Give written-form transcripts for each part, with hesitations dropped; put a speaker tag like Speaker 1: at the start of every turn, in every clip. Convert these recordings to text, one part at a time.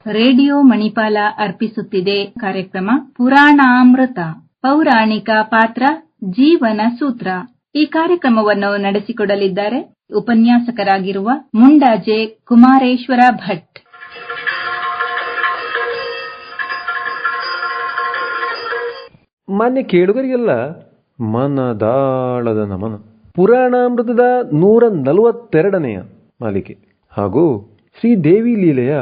Speaker 1: Radio Manipal ಅರ್ಪಿಸುತ್ತಿದೆ ಕಾರ್ಯಕ್ರಮ ಪುರಾಣಾಮೃತ ಪೌರಾಣಿಕ ಪಾತ್ರ ಜೀವನ ಸೂತ್ರ. ಈ ಕಾರ್ಯಕ್ರಮವನ್ನು ನಡೆಸಿಕೊಡಲಿದ್ದಾರೆ ಉಪನ್ಯಾಸಕರಾಗಿರುವ ಮುಂಡಾಜೆ ಕುಮಾರೇಶ್ವರ ಭಟ್.
Speaker 2: ಮಾನ್ಯ ಕೇಳುಗರಿಗೆಲ್ಲ ಮನದಾಳದ ನಮನ. ಪುರಾಣಾಮೃತದ 142ನೆಯ ಮಾಲಿಕೆ ಹಾಗೂ ಶ್ರೀದೇವಿ ಲೀಲೆಯ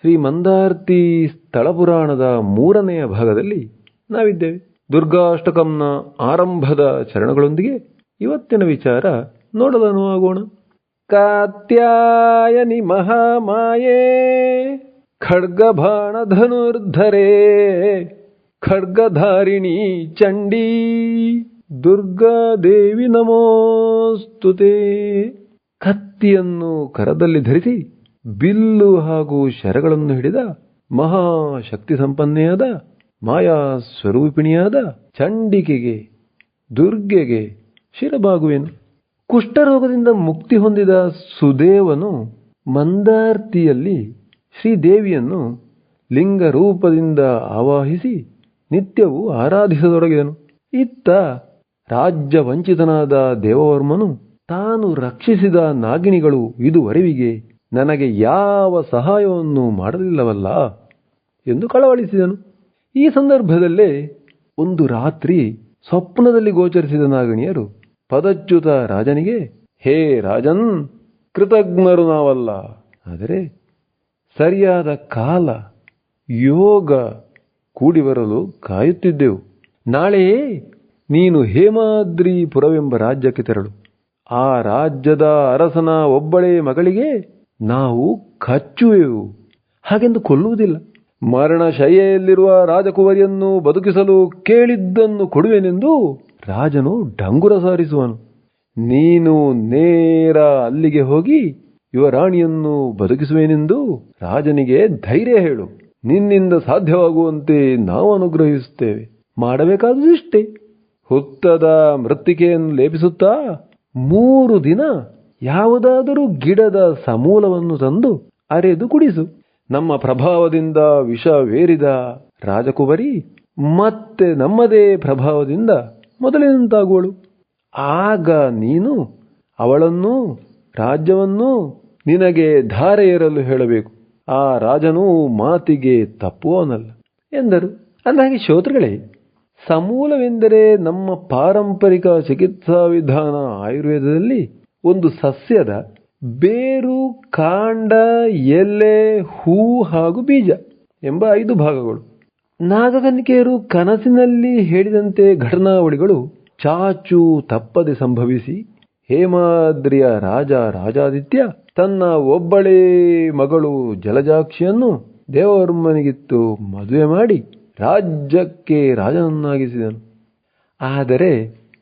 Speaker 2: ಶ್ರೀ ಮಂದಾರ್ತಿ ಸ್ಥಳ ಪುರಾಣದ 3ನೆಯ ಭಾಗದಲ್ಲಿ ನಾವಿದ್ದೇವೆ. ದುರ್ಗಾಷ್ಟಕಂನ ಆರಂಭದ ಚರಣಗಳೊಂದಿಗೆ ಇವತ್ತಿನ ವಿಚಾರ ನೋಡಲು ಅನುವಾಗೋಣ. ಕಾತ್ಯಾಯನಿ ಮಹಾಮಾಯೇ ಖಡ್ಗಬಾಣ ಧನುರ್ಧರೇ ಖಡ್ಗಧಾರಿಣಿ ಚಂಡೀ ದುರ್ಗಾದೇವಿ ನಮೋಸ್ತುತೇ. ಕತ್ತಿಯನ್ನು ಕರದಲ್ಲಿ ಧರಿಸಿ ಬಿಲ್ಲು ಹಾಗೂ ಶರಗಳನ್ನು ಹಿಡಿದ ಮಹಾಶಕ್ತಿ ಸಂಪನ್ನೆಯಾದ ಮಾಯಾ ಸ್ವರೂಪಿಣಿಯಾದ ಚಂಡಿಕೆಗೆ ದುರ್ಗೆಗೆ ಶಿರಬಾಗುವೆನು. ಕುಷ್ಠರೋಗದಿಂದ ಮುಕ್ತಿ ಹೊಂದಿದ ಸುದೇವನು ಮಂದಾರ್ತಿಯಲ್ಲಿ ಶ್ರೀದೇವಿಯನ್ನು ಲಿಂಗ ರೂಪದಿಂದ ಆವಾಹಿಸಿ ನಿತ್ಯವೂ ಆರಾಧಿಸತೊಡಗಿದನು. ಇತ್ತ ರಾಜ್ಯ ವಂಚಿತನಾದ ದೇವವರ್ಮನು ತಾನು ರಕ್ಷಿಸಿದ ನಾಗಿಣಿಗಳು ಇದುವರೆವಿಗೆ ನನಗೆ ಯಾವ ಸಹಾಯವನ್ನು ಮಾಡಲಿಲ್ಲವಲ್ಲ ಎಂದು ಕಳವಳಿಸಿದನು. ಈ ಸಂದರ್ಭದಲ್ಲೇ ಒಂದು ರಾತ್ರಿ ಸ್ವಪ್ನದಲ್ಲಿ ಗೋಚರಿಸಿದ ನಾಗಿಣಿಯರು ಪದಚ್ಯುತ ರಾಜನಿಗೆ, ಹೇ ರಾಜನ್, ಕೃತಜ್ಞರು ನಾವಲ್ಲ, ಆದರೆ ಸರಿಯಾದ ಕಾಲ ಯೋಗ ಕೂಡಿ ಬರಲು ಕಾಯುತ್ತಿದ್ದೆವು. ನಾಳೆಯೇ ನೀನು ಹೇಮಾದ್ರಿಪುರವೆಂಬ ರಾಜ್ಯಕ್ಕೆ ತೆರಳು. ಆ ರಾಜ್ಯದ ಅರಸನ ಒಬ್ಬಳೇ ಮಗಳಿಗೆ ನಾವು ಕಚ್ಚುವೆವು, ಹಾಗೆಂದು ಕೊಲ್ಲುವುದಿಲ್ಲ. ಮರಣಶಯ್ಯೆಯಲ್ಲಿರುವ ರಾಜಕುವರಿಯನ್ನು ಬದುಕಿಸಲು ಕೇಳಿದ್ದನ್ನು ಕೊಡುವೆನೆಂದು ರಾಜನು ಡಂಗುರ ಸಾರಿಸುವನು. ನೀನು ನೇರ ಅಲ್ಲಿಗೆ ಹೋಗಿ ಯುವರಾಣಿಯನ್ನು ಬದುಕಿಸುವೆನೆಂದು ರಾಜನಿಗೆ ಧೈರ್ಯ ಹೇಳು. ನಿನ್ನಿಂದ ಸಾಧ್ಯವಾಗುವಂತೆ ನಾವು ಅನುಗ್ರಹಿಸುತ್ತೇವೆ. ಮಾಡಬೇಕಾದುದಿಷ್ಟೇ. ಹುತ್ತದ ಮೃತ್ತಿಕೆಯನ್ನು ಲೇಪಿಸುತ್ತಾ 3 ದಿನ ಯಾವುದಾದರೂ ಗಿಡದ ಸಮೂಲವನ್ನು ತಂದು ಅರೆದು ಕುಡಿಸು. ನಮ್ಮ ಪ್ರಭಾವದಿಂದ ವಿಷವೇರಿದ ರಾಜಕುವರಿ ಮತ್ತೆ ನಮ್ಮದೇ ಪ್ರಭಾವದಿಂದ ಮೊದಲಿನಂತಾಗುವಳು. ಆಗ ನೀನು ಅವಳನ್ನು ರಾಜ್ಯವನ್ನು ನಿನಗೆ ಧಾರೆ ಏರಲು ಹೇಳಬೇಕು. ಆ ರಾಜನು ಮಾತಿಗೆ ತಪ್ಪುವವನಲ್ಲ ಎಂದರು. ಅಂದಹಾಗೆ ಶ್ರೋತೃಗಳೇ, ಸಮೂಲವೆಂದರೆ ನಮ್ಮ ಪಾರಂಪರಿಕ ಚಿಕಿತ್ಸಾ ವಿಧಾನ ಆಯುರ್ವೇದದಲ್ಲಿ ಒಂದು ಸಸ್ಯದ ಬೇರು, ಕಾಂಡ, ಎಲೆ, ಹೂ ಹಾಗೂ ಬೀಜ ಎಂಬ 5 ಭಾಗಗಳು. ನಾಗಕನ್ನಿಕೆಯರು ಕನಸಿನಲ್ಲಿ ಹೇಳಿದಂತೆ ಘಟನಾವಳಿಗಳು ಚಾಚು ತಪ್ಪದೆ ಸಂಭವಿಸಿ ಹೇಮಾದ್ರಿಯ ರಾಜಾದಿತ್ಯ ತನ್ನ ಒಬ್ಬಳೇ ಮಗಳು ಜಲಜಾಕ್ಷಿಯನ್ನು ದೇವವರ್ಮನಿಗಿತ್ತು ಮದುವೆ ಮಾಡಿ ರಾಜ್ಯಕ್ಕೆ ರಾಜನನ್ನಾಗಿಸಿದನು. ಆದರೆ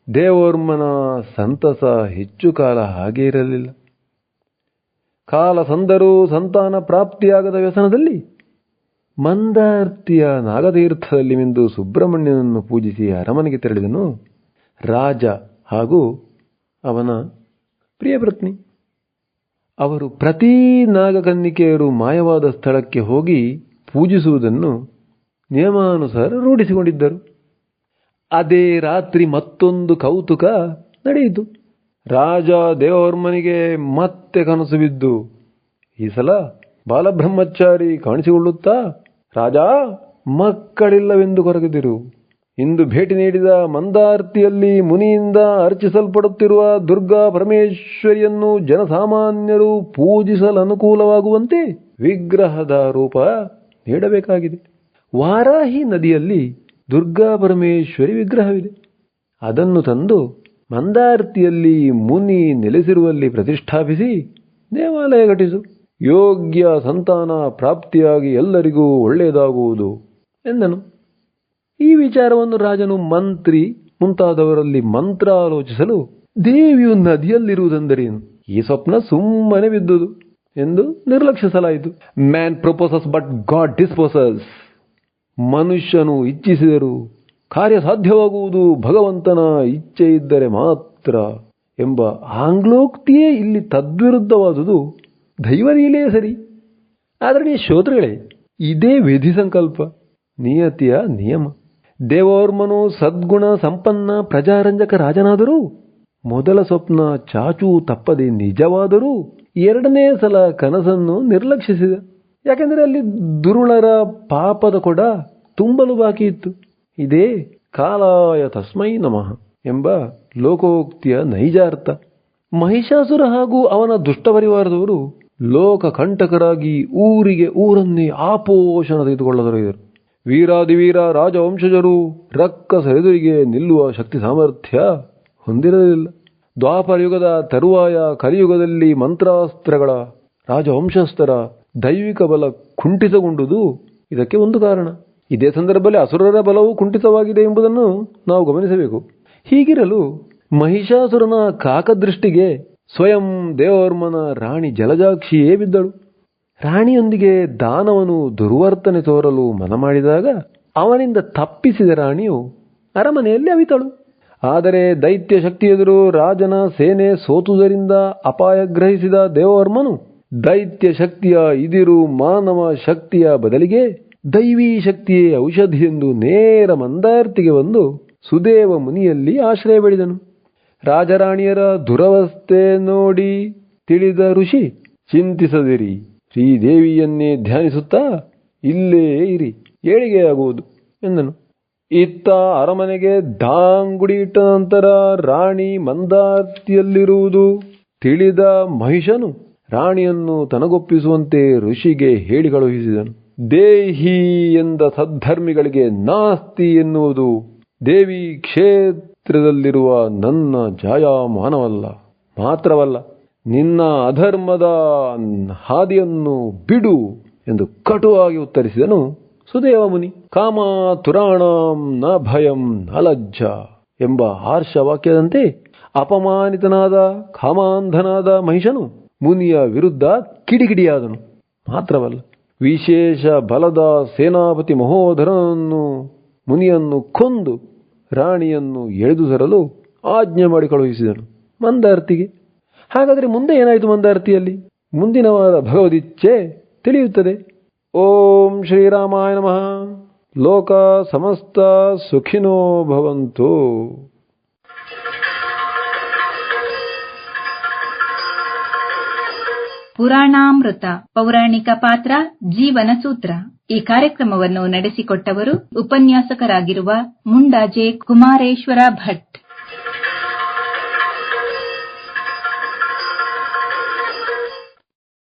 Speaker 2: ದೇವವರ್ಮನ ಸಂತಸ ಹೆಚ್ಚು ಕಾಲ ಹಾಗೇ ಇರಲಿಲ್ಲ. ಕಾಲ ಸಂದರೂ ಸಂತಾನ ಪ್ರಾಪ್ತಿಯಾಗದ ವ್ಯಸನದಲ್ಲಿ ಮಂದಾರ್ತಿಯ ನಾಗತೀರ್ಥದಲ್ಲಿ ಮಿಂದು ಸುಬ್ರಹ್ಮಣ್ಯನನ್ನು ಪೂಜಿಸಿ ಅರಮನೆಗೆ ತೆರಳಿದನು ರಾಜ ಹಾಗೂ ಅವನ ಪ್ರಿಯಪತ್ನಿ. ಅವರು ಪ್ರತಿ ನಾಗಕನ್ನಿಕೆಯರು ಮಾಯವಾದ ಸ್ಥಳಕ್ಕೆ ಹೋಗಿ ಪೂಜಿಸುವುದನ್ನು ನಿಯಮಾನುಸಾರ ರೂಢಿಸಿಕೊಂಡಿದ್ದರು. ಅದೇ ರಾತ್ರಿ ಮತ್ತೊಂದು ಕೌತುಕ ನಡೆಯಿತು. ರಾಜ ದೇವವರ್ಮನಿಗೆ ಮತ್ತೆ ಕನಸು ಬಿದ್ದು ಈ ಸಲ ಬಾಲಬ್ರಹ್ಮಚಾರಿ ಕಾಣಿಸಿಕೊಳ್ಳುತ್ತಾ, ರಾಜ, ಮಕ್ಕಳಿಲ್ಲವೆಂದು ಕೊರಗಿದಿರು. ಇಂದು ಭೇಟಿ ನೀಡಿದ ಮಂದಾರ್ತಿಯಲ್ಲಿ ಮುನಿಯಿಂದ ಅರ್ಚಿಸಲ್ಪಡುತ್ತಿರುವ ದುರ್ಗಾ ಪರಮೇಶ್ವರಿಯನ್ನು ಜನಸಾಮಾನ್ಯರು ಪೂಜಿಸಲು ಅನುಕೂಲವಾಗುವಂತೆ ವಿಗ್ರಹದ ರೂಪ ನೀಡಬೇಕಾಗಿದೆ. ವಾರಾಹಿ ನದಿಯಲ್ಲಿ ದುರ್ಗಾ ಪರಮೇಶ್ವರಿ ವಿಗ್ರಹವಿದೆ. ಅದನ್ನು ತಂದು ಮಂದಾರ್ತಿಯಲ್ಲಿ ಮುನಿ ನೆಲೆಸಿರುವಲ್ಲಿ ಪ್ರತಿಷ್ಠಾಪಿಸಿ ದೇವಾಲಯ ಕಟ್ಟಿಸು. ಯೋಗ್ಯ ಸಂತಾನ ಪ್ರಾಪ್ತಿಯಾಗಿ ಎಲ್ಲರಿಗೂ ಒಳ್ಳೆಯದಾಗುವುದು ಎಂದನು. ಈ ವಿಚಾರವನ್ನು ರಾಜನು ಮಂತ್ರಿ ಮುಂತಾದವರಲ್ಲಿ ಮಂತ್ರ ಆಲೋಚಿಸಲು ದೇವಿಯು ನದಿಯಲ್ಲಿರುವುದೆಂದರೇನು, ಈ ಸ್ವಪ್ನ ಸುಮ್ಮನೆ ಬಿದ್ದುದು ಎಂದು ನಿರ್ಲಕ್ಷಿಸಲಾಯಿತು. Man proposes but God disposes. ಮನುಷ್ಯನು ಇಚ್ಛಿಸಿದರೂ ಕಾರ್ಯ ಸಾಧ್ಯವಾಗುವುದು ಭಗವಂತನ ಇಚ್ಛೆ ಇದ್ದರೆ ಮಾತ್ರ ಎಂಬ ಆಂಗ್ಲೋಕ್ತಿಯೇ ಇಲ್ಲಿ ತದ್ವಿರುದ್ಧವಾದುದು ದೈವಲೀಲೆಯೇ ಸರಿ. ಆದರಣೀಯ ಶ್ರೋತೃಗಳೇ, ಇದೇ ವಿಧಿ ಸಂಕಲ್ಪ, ನಿಯತಿಯ ನಿಯಮ. ದೇವೋರ್ಮನು ಸದ್ಗುಣ ಸಂಪನ್ನ ಪ್ರಜಾರಂಜಕ ರಾಜನಾದರೂ ಮೊದಲ ಸ್ವಪ್ನ ಚಾಚೂ ತಪ್ಪದೆ ನಿಜವಾದರೂ ಎರಡನೇ ಸಲ ಕನಸನ್ನು ನಿರ್ಲಕ್ಷಿಸಿದ. ಯಾಕೆಂದರೆ ಅಲ್ಲಿ ದುರುಳರ ಪಾಪದ ಕೊಡ ತುಂಬಲು ಬಾಕಿ ಇತ್ತು. ಇದೇ ಕಾಲಾಯ ತಸ್ಮೈ ನಮಃ ಎಂಬ ಲೋಕೋಕ್ತಿಯ ನೈಜ ಅರ್ಥ. ಮಹಿಷಾಸುರ ಹಾಗೂ ಅವನ ದುಷ್ಟಪರಿವಾರದವರು ಲೋಕ ಕಂಟಕರಾಗಿ ಊರಿಗೆ ಊರನ್ನೇ ಆಪೋಷಣ ತೆಗೆದುಕೊಳ್ಳತೊಡಗಿದರು. ವೀರಾದಿವೀರ ರಾಜವಂಶಜರು ರಕ್ಕಸರೆದುರಿಗೆ ನಿಲ್ಲುವ ಶಕ್ತಿ ಸಾಮರ್ಥ್ಯ ಹೊಂದಿರಲಿಲ್ಲ. ದ್ವಾಪರಯುಗದ ತರುವಾಯ ಕಲಿಯುಗದಲ್ಲಿ ಮಂತ್ರಾಸ್ತ್ರಗಳ ರಾಜವಂಶಸ್ಥರ ದೈವಿಕ ಬಲ ಕುಂಠಿತಗೊಂಡುದು ಇದಕ್ಕೆ ಒಂದು ಕಾರಣ. ಇದೇ ಸಂದರ್ಭದಲ್ಲಿ ಅಸುರರ ಬಲವು ಕುಂಠಿತವಾಗಿದೆ ಎಂಬುದನ್ನು ನಾವು ಗಮನಿಸಬೇಕು. ಹೀಗಿರಲು ಮಹಿಷಾಸುರನ ಕಾಕದೃಷ್ಟಿಗೆ ಸ್ವಯಂ ದೇವವರ್ಮನ ರಾಣಿ ಜಲಜಾಕ್ಷಿಯೇ ಬಿದ್ದಳು. ರಾಣಿಯೊಂದಿಗೆ ದಾನವನು ದುರ್ವರ್ತನೆ ತೋರಲು ಮನ ಮಾಡಿದಾಗ ಅವನಿಂದ ತಪ್ಪಿಸಿದ ರಾಣಿಯು ಅರಮನೆಯಲ್ಲಿ ಅವಿತಳು. ಆದರೆ ದೈತ್ಯ ಶಕ್ತಿ ಎದುರು ರಾಜನ ಸೇನೆ ಸೋತುದರಿಂದ ಅಪಾಯ ಗ್ರಹಿಸಿದ ದೇವವರ್ಮನು ದೈತ್ಯ ಶಕ್ತಿಯ ಇದಿರು ಮಾನವ ಶಕ್ತಿಯ ಬದಲಿಗೆ ದೈವೀ ಶಕ್ತಿಯೇ ಔಷಧಿ ಎಂದು ನೇರ ಮಂದಾರ್ತಿಗೆ ಬಂದು ಸುದೇವ ಮುನಿಯಲ್ಲಿ ಆಶ್ರಯ ಬೆಳೆದನು. ರಾಜರಾಣಿಯರ ದುರವಸ್ಥೆ ನೋಡಿ ತಿಳಿದ ಋಷಿ, ಚಿಂತಿಸದಿರಿ, ಶ್ರೀದೇವಿಯನ್ನೇ ಧ್ಯಾನಿಸುತ್ತಾ ಇಲ್ಲೇ ಇರಿ, ಏಳಿಗೆಯಾಗುವುದು ಎಂದನು. ಇತ್ತ ಅರಮನೆಗೆ ದಾಂಗುಡಿ ಇಟ್ಟ ನಂತರ ರಾಣಿ ಮಂದಾರ್ತಿಯಲ್ಲಿರುವುದು ತಿಳಿದ ಮಹಿಷನು ರಾಣಿಯನ್ನು ತನಗೊಪ್ಪಿಸುವಂತೆ ಋಷಿಗೆ ಹೇಳಿ ಕಳುಹಿಸಿದನು. ದೇಹಿ ಎಂದ ಸದ್ಧರ್ಮಿಗಳಿಗೆ ನಾಸ್ತಿ ಎನ್ನುವುದು ದೇವಿ ಕ್ಷೇತ್ರದಲ್ಲಿರುವ ನನ್ನ ಜಾಯಮಾನವಲ್ಲ, ಮಾತ್ರವಲ್ಲ ನಿನ್ನ ಅಧರ್ಮದ ಹಾದಿಯನ್ನು ಬಿಡು ಎಂದು ಕಟುವಾಗಿ ಉತ್ತರಿಸಿದನು ಸುದೇವ ಮುನಿ. ಕಾಮ ತುರಾಣಂ ನ ಭಯಂ ನ ಲಜ್ಜ ಎಂಬ ಆರ್ಷ ವಾಕ್ಯದಂತೆ ಅಪಮಾನಿತನಾದ ಕಾಮಾಂಧನಾದ ಮಹಿಷನು ಮುನಿಯ ವಿರುದ್ಧ ಕಿಡಿಕಿಡಿಯಾದನು. ಮಾತ್ರವಲ್ಲ, ವಿಶೇಷ ಬಲದ ಸೇನಾಪತಿ ಮಹೋದರನನ್ನು ಮುನಿಯನ್ನು ಕೊಂದು ರಾಣಿಯನ್ನು ಎಳೆದು ತರಲು ಆಜ್ಞೆ ಮಾಡಿ ಕಳುಹಿಸಿದನು ಮಂದಾರ್ತಿಗೆ. ಹಾಗಾದರೆ ಮುಂದೆ ಏನಾಯಿತು ಮಂದಾರ್ತಿಯಲ್ಲಿ? ಮುಂದಿನ ವಾರ ಭಗವದಿಚ್ಛೆ ತಿಳಿಯುತ್ತದೆ. ಓಂ ಶ್ರೀರಾಮಾಯ ನಮಃ. ಲೋಕ ಸಮಸ್ತ ಸುಖಿನೋ ಭವಂತು.
Speaker 1: ಪುರಾಣಾಮೃತ ಪೌರಾಣಿಕ ಪಾತ್ರ ಜೀವನ ಸೂತ್ರ. ಈ ಕಾರ್ಯಕ್ರಮವನ್ನು ನಡೆಸಿಕೊಟ್ಟವರು ಉಪನ್ಯಾಸಕರಾಗಿರುವ ಮುಂಡಾಜೆ ಕುಮಾರೇಶ್ವರ ಭಟ್.